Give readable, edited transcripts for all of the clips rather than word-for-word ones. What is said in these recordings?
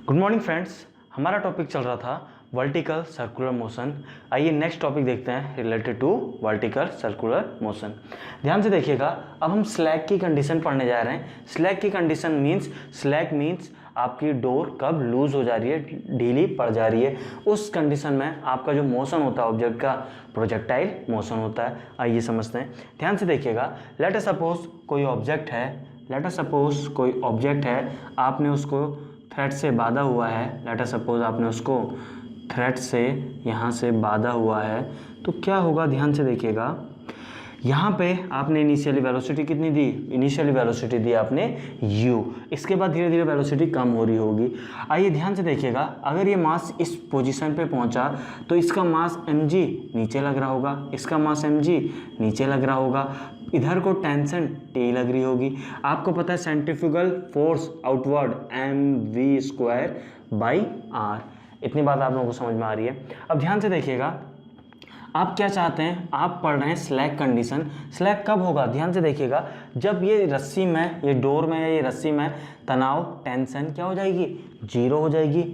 Good morning friends, हमारा topic चल रहा था वर्टिकल सर्कुलर मोशन। आइए नेक्स्ट टॉपिक देखते हैं related to vertical circular motion. ध्यान से देखिएगा, अब हम स्लैग की कंडीशन पढ़ने जा रहे हैं। स्लैग की कंडीशन मीन्स, स्लैग मीन्स आपकी डोर कब लूज हो जा रही है, ढीली पड़ जा रही है, उस कंडीशन में आपका जो मोशन होता है ऑब्जेक्ट का, प्रोजेक्टाइल मोशन होता है। आइए समझते हैं, ध्यान से देखिएगा। लेट अस सपोज कोई ऑब्जेक्ट है, लेट अस सपोज कोई ऑब्जेक्ट है, आपने उसको थ्रेड से बांधा हुआ है। लेट अस सपोज आपने उसको थ्रेड से यहाँ से बांधा हुआ है, तो क्या होगा, ध्यान से देखिएगा। यहाँ पे आपने इनिशियली वेलोसिटी कितनी दी, इनिशियली वेलोसिटी दी आपने u, इसके बाद धीरे धीरे वेलोसिटी कम हो रही होगी। आइए ध्यान से देखिएगा, अगर ये मास इस पोजीशन पे पहुँचा तो इसका मास mg नीचे लग रहा होगा, इसका मास mg नीचे लग रहा होगा, इधर को टेंशन T लग रही होगी। आपको पता है सेंट्रीफ्यूगल फोर्स आउटवर्ड mv²/r। इतनी बात आप लोगों को समझ में आ रही है। अब ध्यान से देखिएगा, आप क्या चाहते हैं, आप पढ़ रहे हैं स्लैग कंडीशन। स्लैग कब होगा, ध्यान से देखिएगा, जब ये रस्सी में, ये डोर में, ये रस्सी में तनाव, टेंशन क्या हो जाएगी, जीरो हो जाएगी।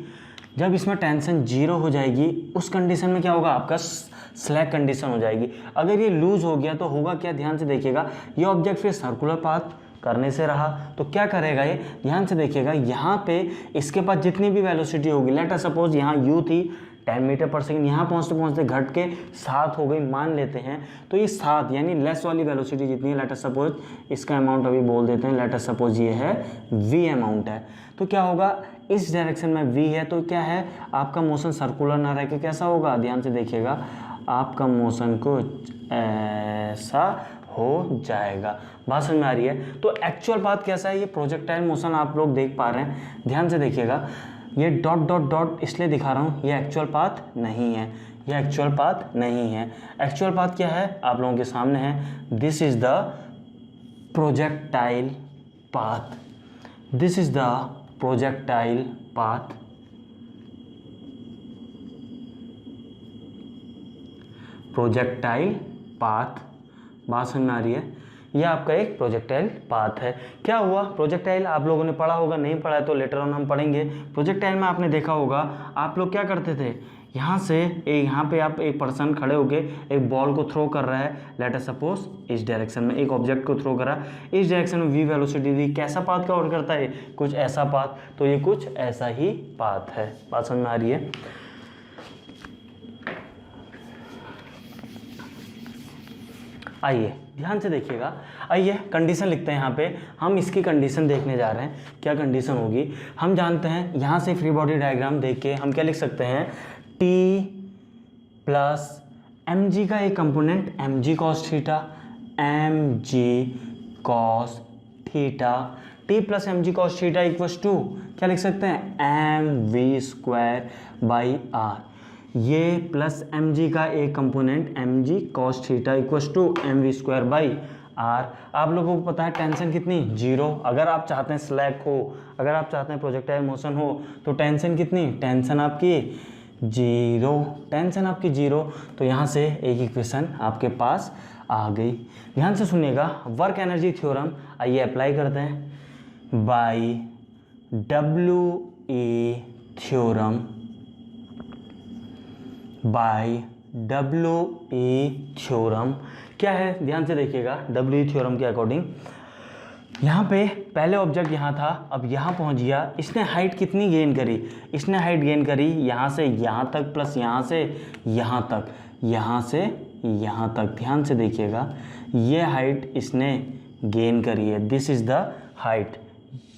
जब इसमें टेंशन जीरो हो जाएगी, उस कंडीशन में क्या होगा, आपका स्लैग कंडीशन हो जाएगी। अगर ये लूज हो गया तो होगा क्या, ध्यान से देखिएगा, ये ऑब्जेक्ट फिर सर्कुलर पाथ करने से रहा तो क्या करेगा ये, ध्यान से देखिएगा, यहाँ पे इसके पास जितनी भी वेलोसिटी होगी, लेट अस सपोज यहाँ u थी 10 मीटर पर सेकंड, यहाँ पहुँचते पहुँचते घट के 7 हो गई मान लेते हैं, तो ये 7 यानी लेस वाली वेलोसिटी जितनी है, लेट अस सपोज इसका अमाउंट अभी बोल देते हैं, लेट अस सपोज ये है v अमाउंट है, तो क्या होगा, इस डायरेक्शन में v है, तो क्या है, आपका मोशन सर्कुलर ना रह के कैसा होगा, ध्यान से देखिएगा, आपका मोशन कुछ ऐसा हो जाएगा। बात समझ में आ रही है। तो एक्चुअल बात कैसा है, ये प्रोजेक्टाइल मोशन आप लोग देख पा रहे हैं, ध्यान से देखिएगा, ये डॉट डॉट डॉट इसलिए दिखा रहा हूँ, ये एक्चुअल पाथ नहीं है, ये एक्चुअल पाथ नहीं है। एक्चुअल पाथ क्या है, आप लोगों के सामने है, this is the projectile path, this is the projectile path, projectile path. बात समझ में आ रही है, यह आपका एक प्रोजेक्टाइल पाथ है। क्या हुआ, प्रोजेक्टाइल आप लोगों ने पढ़ा होगा, नहीं पढ़ा है तो लेटर ऑन हम पढ़ेंगे। प्रोजेक्टाइल में आपने देखा होगा, आप लोग क्या करते थे, यहाँ से यहाँ पे आप एक पर्सन खड़े होके एक बॉल को थ्रो कर रहा है, लेट अस सपोज इस डायरेक्शन में एक ऑब्जेक्ट को थ्रो करा, इस डायरेक्शन में v वेलोसिटी दी, कैसा पाथ कवर करता है, कुछ ऐसा पाथ, तो ये कुछ ऐसा ही पाथ है। बात समझ में आ रही है। आइए ध्यान से देखिएगा, आइए कंडीशन लिखते हैं। यहाँ पे हम इसकी कंडीशन देखने जा रहे हैं, क्या कंडीशन होगी। हम जानते हैं, यहाँ से फ्री बॉडी डायग्राम देख के हम क्या लिख सकते हैं, T प्लस mg का एक component mg cos theta, mg cos theta, T plus mg cos theta equals to क्या लिख सकते हैं, mv²/r। ये प्लस mg का एक component mg cos theta equals to mv²/r। आप लोगों को पता है टेंशन कितनी, जीरो। अगर आप चाहते हैं स्लैग हो, अगर आप चाहते हैं प्रोजेक्टाइल मोशन हो, तो टेंशन कितनी, टेंशन आपकी जीरो, टेंशन आपकी जीरो। तो यहाँ से एक इक्वेशन आपके पास आ गई। ध्यान से सुनिएगा, वर्क एनर्जी थ्योरम आइए अप्लाई करते हैं। By WE theorem, by WE theorem क्या है, ध्यान से देखिएगा, WE थ्योरम के अकॉर्डिंग यहाँ पे पहले ऑब्जेक्ट यहाँ था, अब यहाँ पहुँच गया, इसने हाइट कितनी गेन करी, इसने हाइट गेन करी यहाँ से यहाँ तक प्लस यहाँ से यहाँ तक, यहाँ से यहाँ तक। ध्यान से देखिएगा, ये हाइट इसने गेन करी है, दिस इज़ द हाइट,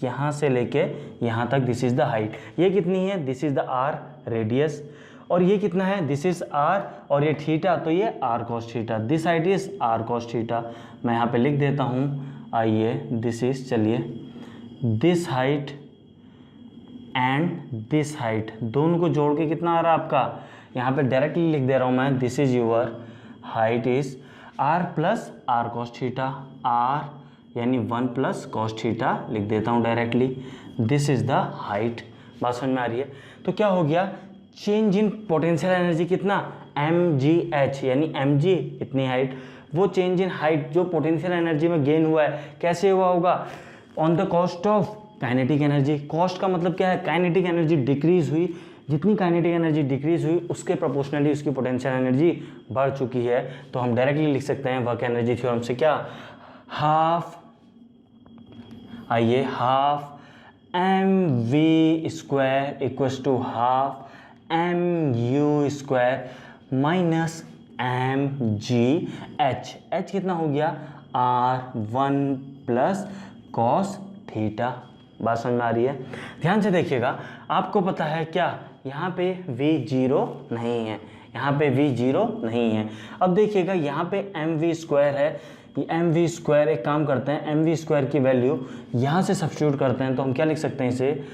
यहाँ से लेके यहाँ तक दिस इज़ द हाइट। ये कितनी है, this is the r radius, और ये कितना है, दिस इज r, और ये थीटा, तो ये r cos theta, this height is r cos theta. मैं यहाँ पे लिख देता हूँ, आइए दिस इज, चलिए this height and this height दोनों को जोड़ के कितना आ रहा है आपका, यहाँ पे डायरेक्टली लिख दे रहा हूँ मैं, this is your height is r plus r cos theta, r यानी 1 प्लस cos थीटा लिख देता हूँ directly, this is the height. बात समझ में आ रही है। तो क्या हो गया, चेंज इन पोटेंशियल एनर्जी कितना, mgh यानी mg इतनी हाइट, वो चेंज इन हाइट जो पोटेंशियल एनर्जी में गेन हुआ है कैसे हुआ होगा, on the cost of kinetic energy, cost का मतलब क्या है, काइनेटिक एनर्जी डिक्रीज हुई, जितनी काइनेटिक एनर्जी डिक्रीज हुई उसके प्रोपोर्शनली उसकी पोटेंशियल एनर्जी बढ़ चुकी है। तो हम डायरेक्टली लिख सकते हैं वर्क एनर्जी थ्योरम से क्या, हाफ, आइए, half mv² equals to half mu² minus mgh, h कितना हो गया r1 प्लस कॉस थीटा। बात समझ में आ रही है? ध्यान से देखिएगा, आपको पता है क्या, यहाँ पे v0 नहीं है, यहाँ पे v0 नहीं है। अब देखिएगा यहाँ पे mv² है, ये mv², एक काम करते हैं mv² की वैल्यू यहाँ से सब्स्टिट्यूट करते हैं, तो हम क्या लिख सकते हैं इसे,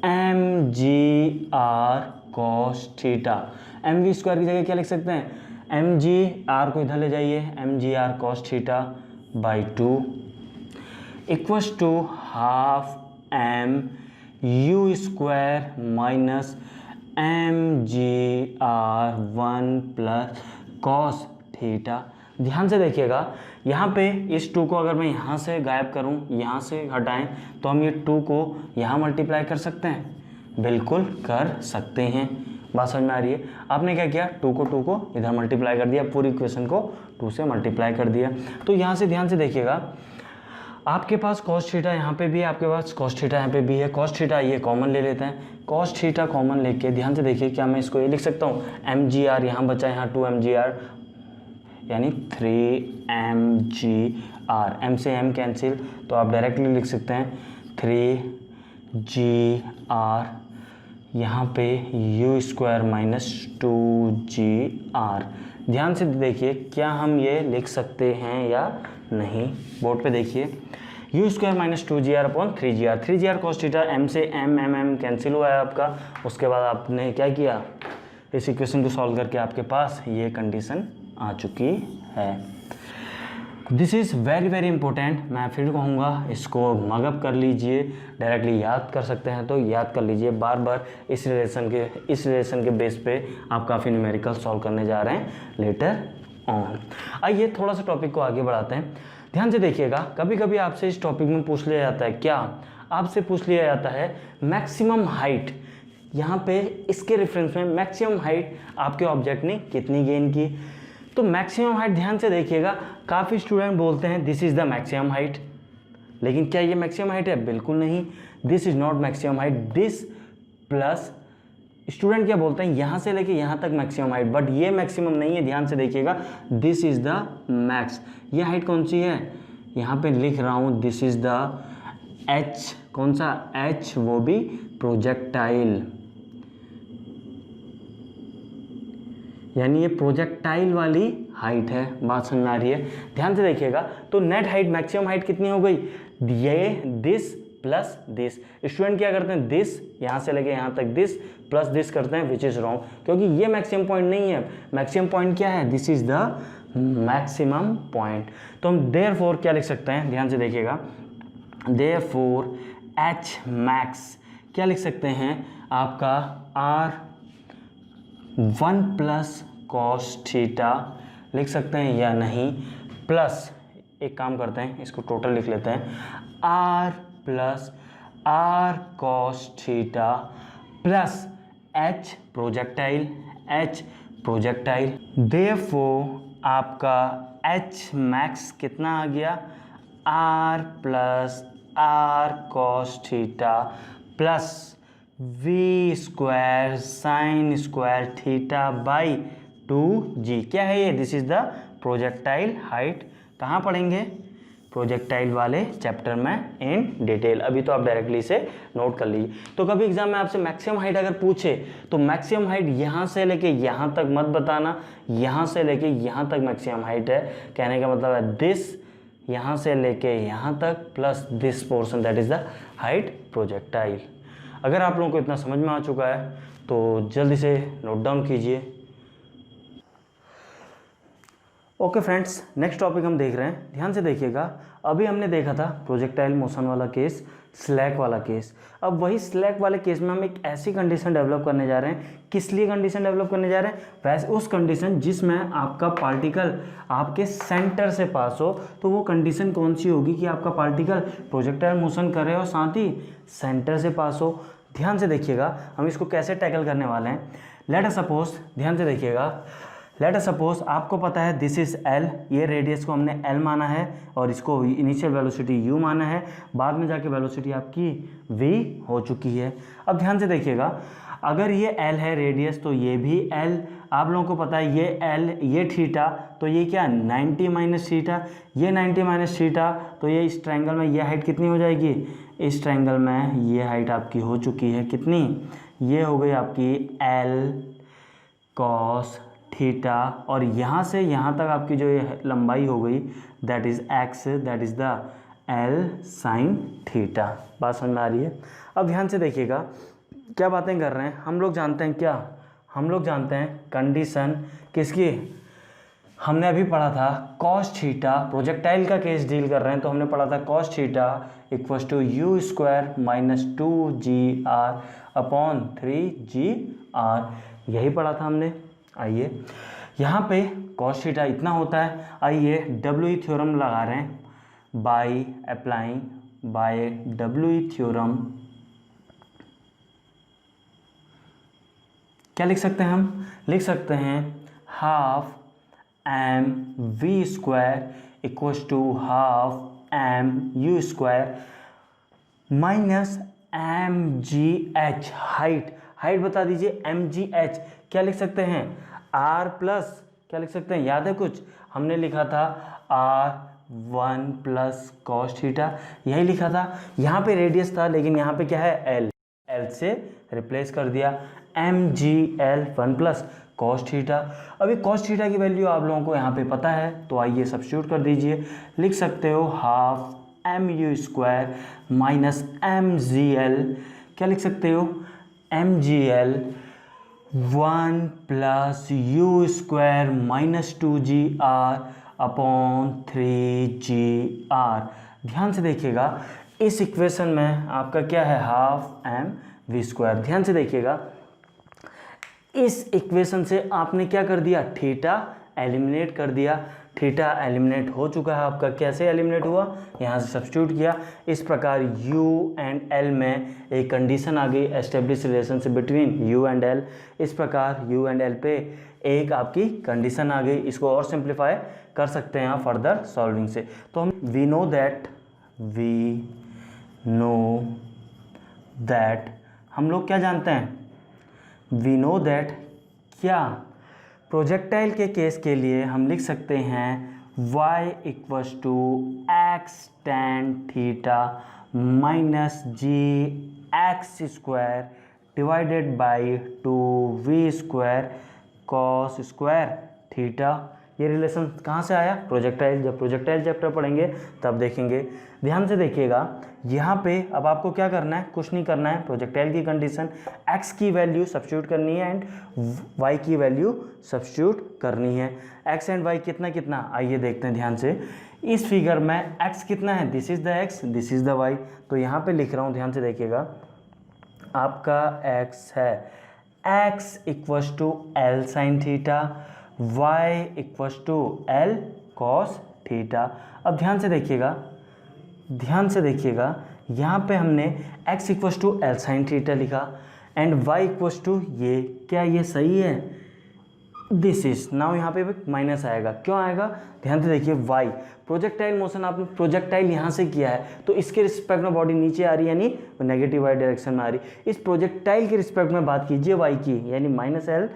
mgr cos थीटा। mv² की जगह क्या लिख सकते हैं, mgr को इधर ले जाइए, mgr cos theta by 2 equals to half mu² minus mgr1 plus cos theta. ध्यान से देखिएगा, यहाँ पे इस 2 को अगर मैं यहाँ से गायब करूँ, यहाँ से हटाएं, तो हम ये 2 को यहाँ मल्टीप्लाई कर सकते हैं, बिल्कुल कर सकते हैं। बात समझ में आ रही है? आपने क्या किया, 2 को इधर मल्टीप्लाई कर दिया, पूरी इक्वेशन को 2 से मल्टीप्लाई कर दिया। तो यहाँ से ध्यान से देखिएगा, आपके पास cos थीटा यहाँ पे भी है, आपके पास cos थीटा यहाँ पे भी है। cos थीटा ये कॉमन ले लेते हैं, cos थीटा कॉमन लेके ध्यान से देखिए, क्या मैं इसको ये लिख सकता हूँ, mgr यहाँ बचा, यहाँ 2mgr यानी 3mgr, m से m कैंसिल, तो आप डायरेक्टली लिख सकते हैं 3gr, यहाँ पे u² माइनस 2gr। ध्यान से देखिए, क्या हम ये लिख सकते हैं या नहीं, बोर्ड पे देखिए, u² minus 2gr upon 3gr, 3gr cos theta, m से m कैंसिल हुआ है आपका। उसके बाद आपने क्या किया, इस इक्वेशन को सॉल्व करके आपके पास ये कंडीशन आ चुकी है। This is very very important, मैं फिर कहूँगा इसको मगअप कर लीजिए, डायरेक्टली याद कर सकते हैं तो याद कर लीजिए, बार बार इस रिलेशन के बेस पे आप काफ़ी न्यूमेरिकल सॉल्व करने जा रहे हैं लेटर ऑन। आइए थोड़ा सा टॉपिक को आगे बढ़ाते हैं। ध्यान से देखिएगा, कभी कभी आपसे इस टॉपिक में पूछ लिया जाता है, क्या आपसे पूछ लिया जाता है मैक्सिमम हाइट, यहाँ पे इसके रेफरेंस में मैक्सिमम हाइट आपके ऑब्जेक्ट ने कितनी गेन की। तो मैक्सिमम हाइट ध्यान से देखिएगा, काफ़ी स्टूडेंट बोलते हैं this is the maximum height, लेकिन क्या ये मैक्सिमम हाइट है, बिल्कुल नहीं, this is not maximum height, this plus student क्या बोलते हैं, यहाँ से लेके यहाँ तक मैक्सिमम हाइट, बट ये मैक्सिमम नहीं है। ध्यान से देखिएगा, दिस इज़ द मैक्स, ये हाइट कौन सी है, यहाँ पे लिख रहा हूँ दिस इज़ द एच, कौन सा एच, वो भी प्रोजेक्टाइल, यानी ये प्रोजेक्टाइल वाली हाइट है। बात समझ में आ रही है? ध्यान से देखिएगा, तो नेट हाइट, मैक्सिमम हाइट कितनी हो गई, ये दिस प्लस दिस। स्टूडेंट क्या करते हैं, दिस यहाँ से लेके यहाँ तक दिस प्लस दिस करते हैं, विच इज़ रॉन्ग, क्योंकि ये मैक्सिमम पॉइंट नहीं है। मैक्सिमम पॉइंट क्या है, this is the maximum point. तो हम देयरफॉर क्या लिख सकते हैं, ध्यान से देखिएगा, देयरफॉर एच मैक्स क्या लिख सकते हैं, आपका r1 प्लस कॉस थीटा लिख सकते हैं या नहीं, प्लस एक काम करते हैं, इसको टोटल लिख लेते हैं, r plus r cos theta plus h projectile, therefore आपका h मैक्स कितना आ गया, r plus r cos theta plus v² sign square theta by 2g। क्या है ये, this is the projectile height. कहाँ पढ़ेंगे, प्रोजेक्टाइल वाले चैप्टर में इन डिटेल, अभी तो आप डायरेक्टली इसे नोट कर लीजिए। तो कभी एग्जाम में आपसे मैक्सिमम हाइट अगर पूछे तो मैक्सिमम हाइट यहाँ से लेके यहाँ तक मत बताना, यहाँ से लेके यहाँ तक मैक्सिमम हाइट है, कहने का मतलब है दिस यहाँ से लेके यहाँ तक plus this portion, that is the height projectile. अगर आप लोगों को इतना समझ में आ चुका है तो जल्दी से नोट डाउन कीजिए। ओके फ्रेंड्स, नेक्स्ट टॉपिक हम देख रहे हैं, ध्यान से देखिएगा। अभी हमने देखा था प्रोजेक्टाइल मोशन वाला केस, स्लैक वाला केस। अब वही स्लैक वाले केस में हम एक ऐसी कंडीशन डेवलप करने जा रहे हैं। किस लिए कंडीशन डेवलप करने जा रहे हैं? वैसे उस कंडीशन जिसमें आपका पार्टिकल आपके सेंटर से पास हो। तो वो कंडीशन कौन सी होगी कि आपका पार्टिकल प्रोजेक्टाइल मोशन करे और साथ ही सेंटर से पास हो। ध्यान से देखिएगा, हम इसको कैसे टैकल करने वाले हैं। लेट अस सपोज, ध्यान से देखिएगा, लेट अस सपोज आपको पता है दिस इज एल, ये रेडियस को हमने एल माना है और इसको इनिशियल वेलोसिटी यू माना है। बाद में जाके वेलोसिटी आपकी वी हो चुकी है। अब ध्यान से देखिएगा, अगर ये एल है रेडियस तो ये भी एल, आप लोगों को पता है ये एल, ये थीटा, तो ये क्या 90 माइनस थीटा, ये 90 माइनस थीटा, तो ये इस ट्रायंगल में ये हाइट कितनी हो जाएगी? इस ट्रायंगल में ये हाइट आपकी हो चुकी है कितनी? ये हो गई आपकी एल कॉस थीटा, और यहाँ से यहाँ तक आपकी जो ये लंबाई हो गई that is x, that is the L sine theta. बात समझ में आ रही है? अब ध्यान से देखिएगा क्या बातें कर रहे हैं हम लोग। जानते हैं क्या? हम लोग जानते हैं कंडीशन किसकी? हमने अभी पढ़ा था कॉस थीटा, प्रोजेक्टाइल का केस डील कर रहे हैं तो हमने पढ़ा था cos theta equals to u square minus 2GR upon 3GR, यही पढ़ा था हमने। आइए यहाँ पे कॉस थीटा इतना होता है। आइए डब्ल्यू थ्योरम लगा रहे हैं by applying by W theorem. क्या लिख सकते हैं हम? लिख सकते हैं half M V square equals to half M U square minus M G H, height बता दीजिए एम जी एच। क्या लिख सकते हैं? आर प्लस, क्या लिख सकते हैं? याद है कुछ? हमने लिखा था R1 प्लस कॉस थीटा, यही लिखा था। यहाँ पे रेडियस था लेकिन यहाँ पे क्या है? एल, एल से रिप्लेस कर दिया MGL 1 प्लस कॉस थीटा। अभी कॉस थीटा की वैल्यू आप लोगों को यहाँ पे पता है तो आइए सब्स्टिट्यूट कर दीजिए। लिख सकते हो half M U square minus MGL, क्या लिख सकते हो? MGL 1 plus U square minus 2GR upon 3GR। ध्यान से देखिएगा इस इक्वेशन में आपका क्या है? Half M V square. ध्यान से देखिएगा इस इक्वेशन से आपने क्या कर दिया? थीटा एलिमिनेट कर दिया। थीटा एलिमिनेट हो चुका है आपका। कैसे एलिमिनेट हुआ? यहाँ से सब्स्टिट्यूट किया। इस प्रकार U एंड L में एक कंडीशन आ गई, establish relationship between U and L। इस प्रकार U एंड L पे एक आपकी कंडीशन आ गई। इसको और सिंप्लीफाई कर सकते हैं आप फर्दर सॉल्विंग से। तो हम वी नो दैट हम लोग क्या जानते हैं? वी नो दैट क्या? प्रोजेक्टाइल के केस के लिए हम लिख सकते हैं y equals to X tan theta minus G X square divided by 2v square cos square theta. ये रिलेशन कहाँ से आया? प्रोजेक्टाइल। जब प्रोजेक्टाइल चैप्टर पढ़ेंगे तब देखेंगे। ध्यान से देखिएगा यहाँ पे अब आपको क्या करना है? कुछ नहीं करना है। प्रोजेक्टाइल की कंडीशन x की वैल्यू सब्स्टिट्यूट करनी है एंड y की वैल्यू सब्स्टिट्यूट करनी है। x एंड y कितना कितना? आइए देखते हैं ध्यान से। इस फिगर में x कितना है? This is the x, this is the y। तो यहाँ पे लिख रहा हूँ, ध्यान से देखिएगा, आपका x है x equals to L sine theta, y equals to L cos theta. अब ध्यान से देखिएगा यहाँ पे हमने x equals to L sine theta लिखा एंड y इक्वल्स टू ये, क्या ये सही है? दिस इज नाउ यहाँ पे माइनस आएगा। क्यों आएगा? ध्यान से देखिए y प्रोजेक्टाइल मोशन, आपने प्रोजेक्टाइल यहाँ से किया है तो इसके रिस्पेक्ट में बॉडी नीचे आ रही है यानी नेगेटिव वाई डायरेक्शन में आ रही। इस प्रोजेक्टाइल के रिस्पेक्ट में बात कीजिए y की, यानी माइनस एल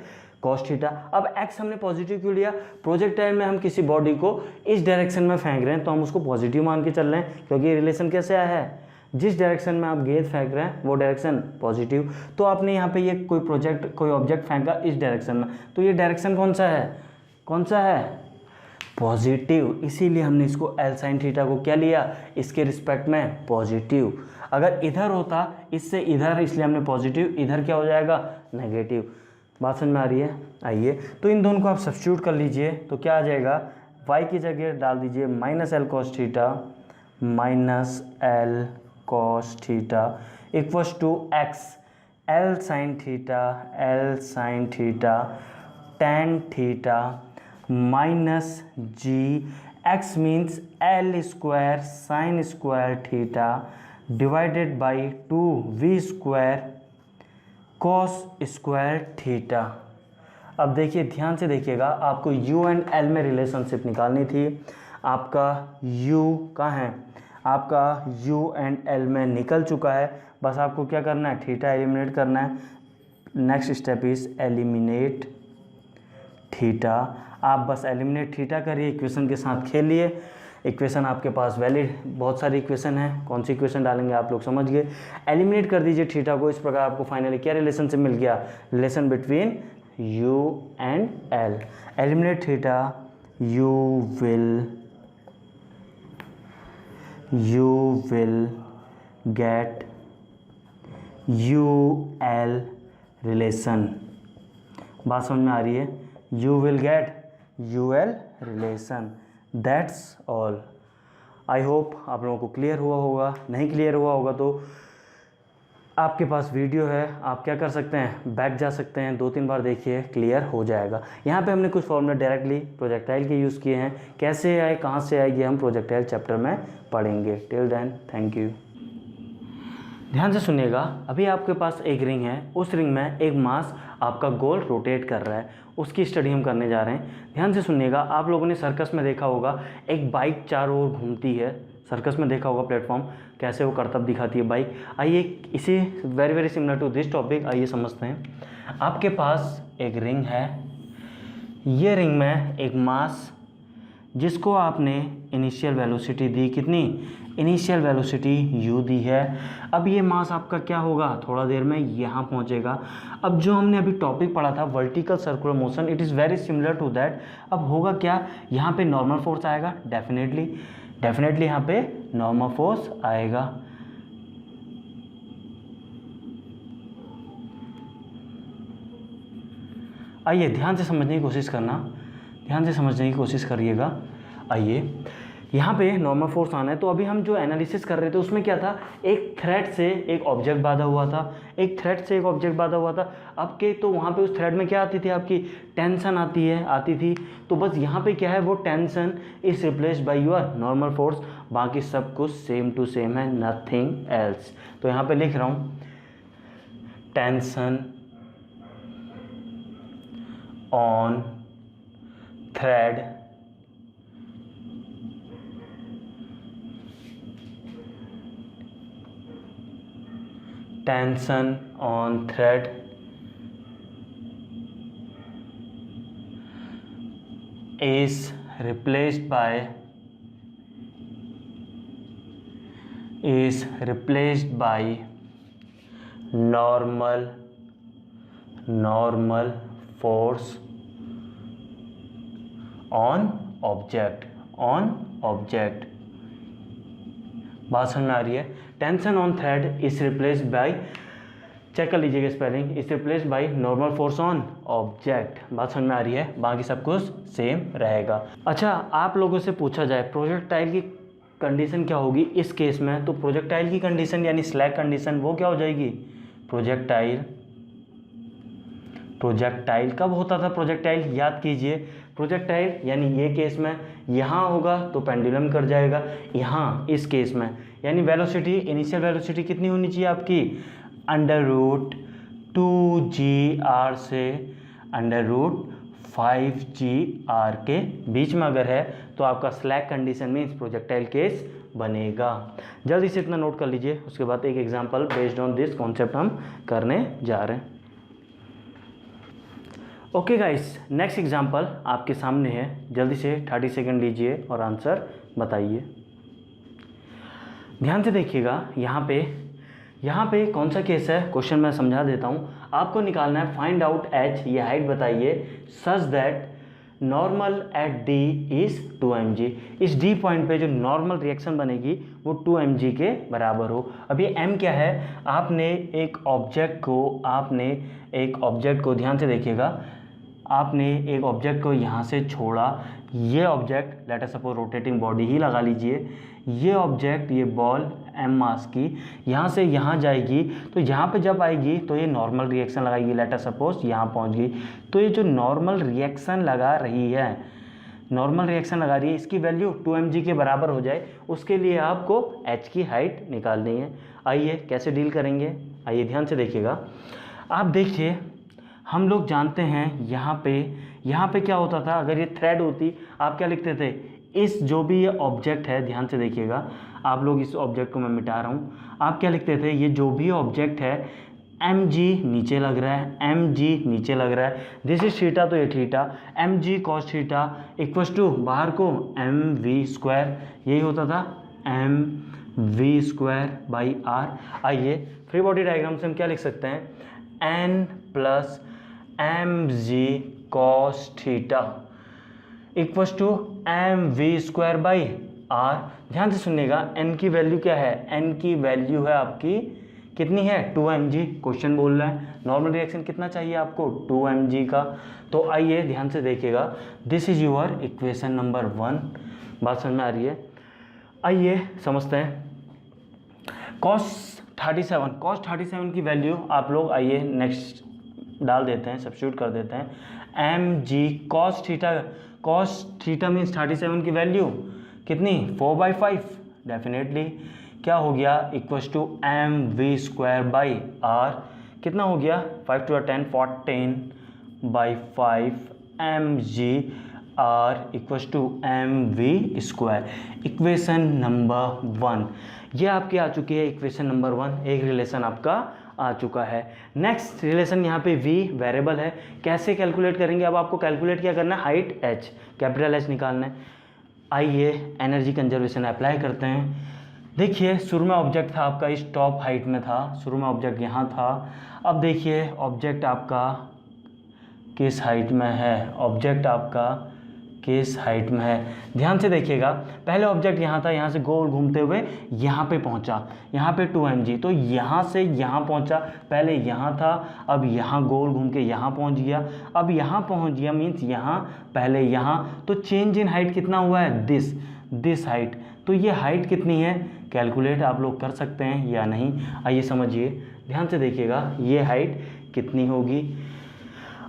कॉस थीटा। अब x हमने पॉजिटिव क्यों लिया? प्रोजेक्टाइल में हम किसी बॉडी को इस डायरेक्शन में फेंक रहे हैं तो हम उसको पॉजिटिव मान के चल रहे हैं, क्योंकि ये रिलेशन कैसे आया है? जिस डायरेक्शन में आप गेंद फेंक रहे हैं वो डायरेक्शन पॉजिटिव। तो आपने यहाँ पे ये कोई ऑब्जेक्ट फेंका इस डायरेक्शन में, तो ये डायरेक्शन कौन सा है? पॉजिटिव। इसीलिए हमने इसको एल साइन थीटा को क्या लिया? इसके रिस्पेक्ट में पॉजिटिव। अगर इधर होता इससे इधर, इसलिए हमने पॉजिटिव, इधर क्या हो जाएगा? नेगेटिव। बात समझ में आ रही है? आइए तो इन दोनों को आप सब्स्टिट्यूट कर लीजिए तो क्या आ जाएगा? y की जगह डाल दीजिए minus L cos theta, minus L cos theta equals to X L sine theta, L sine theta tan theta minus G, X means L square sine square theta divided by 2v square cos square theta. अब देखिए ध्यान से देखिएगा, आपको u and l में relationship निकालनी थी। आपका u कहाँ है, आपका u एंड l में निकल चुका है, बस आपको क्या करना है, थीटा एलिमिनेट करना है। Next step is eliminate theta. आप बस एलिमिनेट थीटा करिए, इक्वेशन के साथ खेलिए। इक्वेशन आपके पास वैलिड बहुत सारी इक्वेशन है, कौन सी इक्वेशन डालेंगे आप लोग समझ गए। एलिमिनेट कर दीजिए थीटा को, इस प्रकार आपको फाइनली क्या रिलेशनशिप मिल गया, relation between u and l। Eliminate theta, you will get UL relation. बात समझ में आ रही है, you will get UL relation. That's all. I hope आप लोगों को क्लियर हुआ होगा। नहीं क्लियर हुआ होगा तो आपके पास वीडियो है, आप क्या कर सकते हैं, बैक जा सकते हैं, 2-3 बार देखिए, क्लियर हो जाएगा। यहाँ पे हमने कुछ फॉर्मूला डायरेक्टली प्रोजेक्टाइल के यूज़ किए हैं, कैसे आए कहाँ से आए ये हम प्रोजेक्टाइल चैप्टर में पढ़ेंगे। Till then thank you. ध्यान से सुनिएगा, अभी आपके पास एक रिंग है, उस रिंग में एक मास आपका गोल रोटेट कर रहा है, उसकी स्टडी हम करने जा रहे हैं। ध्यान से सुनिएगा, आप लोगों ने सर्कस में देखा होगा एक बाइक चारों ओर घूमती है, सर्कस में देखा होगा प्लेटफॉर्म कैसे वो करतब दिखाती है बाइक। आइए इसी very similar to this topic आइए समझते हैं। आपके पास एक रिंग है, ये रिंग में एक मास जिसको आपने इनिशियल वेलोसिटी दी, कितनी, इनिशियल वेलोसिटी u दी है। अब ये मास आपका क्या होगा, थोड़ा देर में यहाँ पहुँचेगा। अब जो हमने अभी टॉपिक पढ़ा था vertical circular motion, it is very similar to that. अब होगा क्या, यहाँ पे नॉर्मल फोर्स आएगा, डेफिनेटली यहाँ पे नॉर्मल फोर्स आएगा। आइए ध्यान से समझने की कोशिश करना, ध्यान से समझने की कोशिश करिएगा। आइए यहाँ पे नॉर्मल फोर्स आना है, तो अभी हम जो एनालिसिस कर रहे थे उसमें क्या था, एक थ्रेड से एक ऑब्जेक्ट बांधा हुआ था, एक थ्रेड से एक ऑब्जेक्ट बांधा हुआ था। अब के तो वहाँ पे उस थ्रेड में क्या आती थी, आपकी टेंशन आती थी। तो बस यहाँ पे क्या है, वो tension is replaced by your normal force, बाकी सब कुछ सेम टू सेम है, नथिंग एल्स। तो यहाँ पे लिख रहा हूँ tension on thread tension on thread is replaced by normal force on object। बात समझ में आ रही है, tension on thread is replaced by, check कर लीजिएगा spelling, is replaced by normal force on object. बात समझ में आ रही है, बाकी सब कुछ सेम रहेगा। अच्छा, आप लोगों से पूछा जाए प्रोजेक्टाइल की कंडीशन क्या होगी इस केस में, तो प्रोजेक्टाइल की कंडीशन यानी स्लैग कंडीशन वो क्या हो जाएगी, प्रोजेक्टाइल कब होता था, प्रोजेक्टाइल याद कीजिए, प्रोजेक्टाइल यानी ये केस में यहाँ होगा तो पेंडुलम कर जाएगा, यहाँ इस केस में यानी वेलोसिटी, इनिशियल वेलोसिटी कितनी होनी चाहिए आपकी, √2gr से √5gr के बीच में अगर है तो आपका स्लैग कंडीशन में प्रोजेक्टाइल केस बनेगा। जल्दी से इतना नोट कर लीजिए, उसके बाद एक example based on this concept हम करने जा रहे हैं। ओके गाइस, नेक्स्ट एग्जांपल आपके सामने है, जल्दी से 30 सेकंड लीजिए और आंसर बताइए। ध्यान से देखिएगा, यहाँ पे कौन सा केस है, क्वेश्चन मैं समझा देता हूँ। आपको निकालना है फाइंड आउट h, ये हाइट बताइए, such that normal at d is 2mg। इस d पॉइंट पे जो नॉर्मल रिएक्शन बनेगी वो 2mg के बराबर हो। अब ये m क्या है, आपने एक ऑब्जेक्ट को ध्यान से देखिएगा, आपने एक ऑब्जेक्ट को यहाँ से छोड़ा, ये object let us suppose rotating body ही लगा लीजिए, ये ऑब्जेक्ट, ये बॉल एम मास की यहाँ से यहाँ जाएगी, तो यहाँ पे जब आएगी तो ये नॉर्मल रिएक्शन लगाएगी, लेट अस सपोज यहाँ पहुँच गई, तो ये जो नॉर्मल रिएक्शन लगा रही है, नॉर्मल रिएक्शन लगा रही है, इसकी वैल्यू 2mg के बराबर हो जाए, उसके लिए आपको h की हाइट निकालनी है। आइए कैसे डील करेंगे, आइए ध्यान से देखिएगा। आप देखिए, हम लोग जानते हैं यहाँ पे क्या होता था, अगर ये थ्रेड होती आप क्या लिखते थे, इस जो भी ये ऑब्जेक्ट है, ध्यान से देखिएगा आप लोग, इस ऑब्जेक्ट को मैं मिटा रहा हूँ, आप क्या लिखते थे, ये जो भी ऑब्जेक्ट है mg नीचे लग रहा है, mg नीचे लग रहा है, दिस इज थीटा, तो ये theta, mg cos theta equals to बाहर को mv², यही होता था mv²/r। आइए फ्री बॉडी डायग्राम से हम क्या लिख सकते हैं, n plus mg cos theta equals to mv²/r। ध्यान से सुनिएगा, n की वैल्यू क्या है, n की वैल्यू है आपकी कितनी है, 2mg, क्वेश्चन बोल रहा है नॉर्मल रिएक्शन कितना चाहिए आपको, 2mg का। तो आइए ध्यान से देखिएगा, this is your equation number 1, बात समझ में आ रही है। आइए समझते हैं cos 37 की वैल्यू आप लोग, आइए नेक्स्ट डाल देते हैं, सब्स्टिट्यूट कर देते हैं, mg cos थीटा मीन्स 37 की वैल्यू कितनी, 4/5, डेफिनेटली क्या हो गया, इक्वल्स टू mv²/r, कितना हो गया, 5 to 10 14/5 mg r equals to mv²। Equation number 1 ये आपकी आ चुकी है, इक्वेशन नंबर 1 एक रिलेशन आपका आ चुका है। नेक्स्ट रिलेशन यहाँ पे v वेरिएबल है, कैसे कैलकुलेट करेंगे, अब आपको कैलकुलेट क्या करना है, हाइट h, कैपिटल H निकालना है। आइए एनर्जी कंजर्वेशन अप्लाई करते हैं। देखिए शुरू में ऑब्जेक्ट था आपका इस टॉप हाइट में था, शुरू में ऑब्जेक्ट यहाँ था, अब देखिए ऑब्जेक्ट आपका किस हाइट में है, ऑब्जेक्ट आपका किस हाइट में है, ध्यान से देखिएगा। पहले ऑब्जेक्ट यहाँ था, यहाँ से गोल घूमते हुए यहाँ पे पहुँचा, यहाँ पे 2mg, तो यहाँ से यहाँ पहुँचा, पहले यहाँ था, अब यहाँ गोल घूम के यहाँ पहुँच गया, अब यहाँ पहुँच गया मीन्स यहाँ, पहले यहाँ, तो चेंज इन हाइट कितना हुआ है, दिस हाइट। तो ये हाइट कितनी है, कैलकुलेट आप लोग कर सकते हैं या नहीं, आइए समझिए, ध्यान से देखिएगा, ये हाइट कितनी होगी,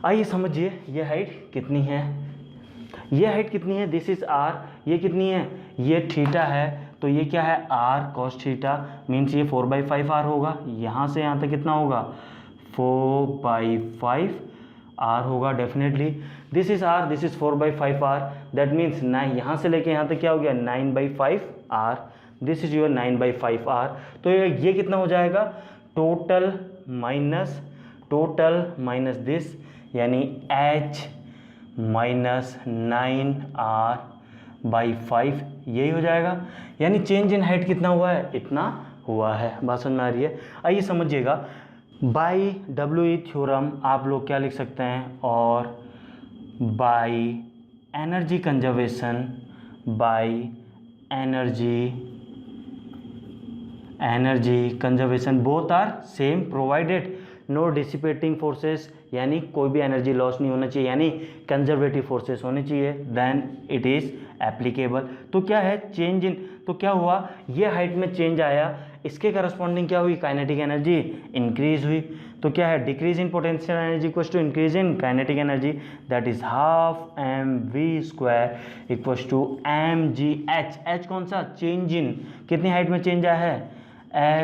आइए समझिए ये हाइट कितनी है, ये हाइट कितनी है, दिस इज r, ये कितनी है, ये थीटा है, तो ये क्या है, r cos थीटा मीन्स ये 4/5r होगा, यहाँ से यहाँ तक कितना होगा, 4/5 r होगा definitely, this is r, this is 4/5r, that means यहाँ से लेके यहाँ तक क्या हो गया, 9/5r, this is your 9/5r। तो ये कितना हो जाएगा, टोटल माइनस दिस, यानी h माइनस 9r/5, यही हो जाएगा, यानी चेंज इन हाइट कितना हुआ है, इतना हुआ है, बात समझ में आ रही है। आइए समझिएगा, बाई WE थ्योरम आप लोग क्या लिख सकते हैं, और by energy conservation, by energy conservation both are same provided no dissipating forces, यानी कोई भी एनर्जी लॉस नहीं होना चाहिए, यानी कंजर्वेटिव फोर्सेस होने चाहिए, देन इट इज़ एप्लीकेबल। तो क्या है, चेंज इन, तो क्या हुआ, ये हाइट में चेंज आया, इसके करस्पॉन्डिंग क्या हुई, काइनेटिक एनर्जी इंक्रीज हुई, तो क्या है, decrease in potential energy equals to increase in kinetic energy, that is half mv² equals to mgh, h कौन सा, चेंज इन, कितनी हाइट में चेंज आया है,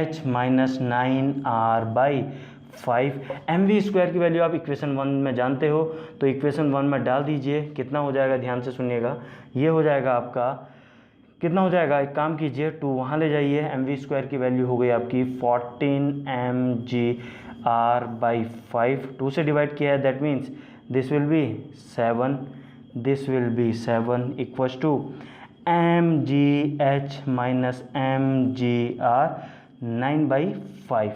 h माइनस 9r/5, mv² की वैल्यू आप इक्वेशन 1 में जानते हो, तो इक्वेशन 1 में डाल दीजिए, कितना हो जाएगा, ध्यान से सुनिएगा, ये हो जाएगा आपका, कितना हो जाएगा, एक काम कीजिए 2 वहाँ ले जाइए, mv² की वैल्यू हो गई आपकी 14mgr/5, 2 से डिवाइड किया है, that means this will be 7 equals to mgh minus mgr 9/5।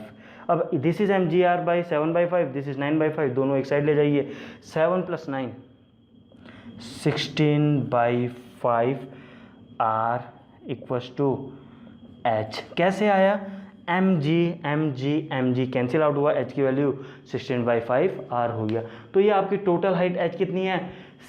अब this is mgr/7/5, this is 9/5, दोनों एक साइड ले जाइए, 7 + 9 16/5 r इक्वल्स टू h, कैसे आया, mg कैंसिल आउट हुआ, h की वैल्यू 16/5 r हो गया। तो ये आपकी टोटल हाइट h कितनी है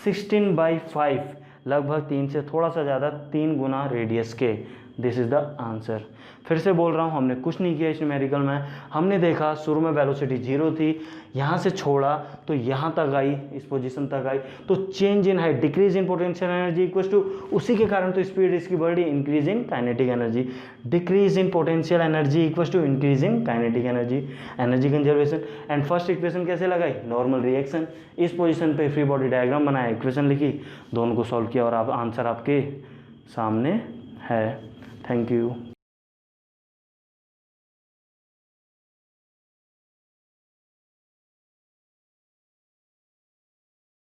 16/5, लगभग 3 से थोड़ा सा ज़्यादा, 3 गुना रेडियस के। This is the answer. फिर से बोल रहा हूँ, हमने कुछ नहीं किया इस न्यूमेरिकल में। हमने देखा शुरू में वेलोसिटी 0 थी, यहाँ से छोड़ा तो यहाँ तक आई, इस पोजीशन तक आई, तो change in height, decrease in potential energy equal to, उसी के कारण तो स्पीड इसकी बढ़ी, increase in kinetic energy, decrease in potential energy equal to increase in kinetic energy, energy conservation. And first equation कैसे लगाई, नॉर्मल रिएक्शन, इस position पे फ्री बॉडी डायग्राम बनाया, इक्वेशन लिखी, दोनों को सॉल्व किया और आप आंसर आपके सामने है। Thank you.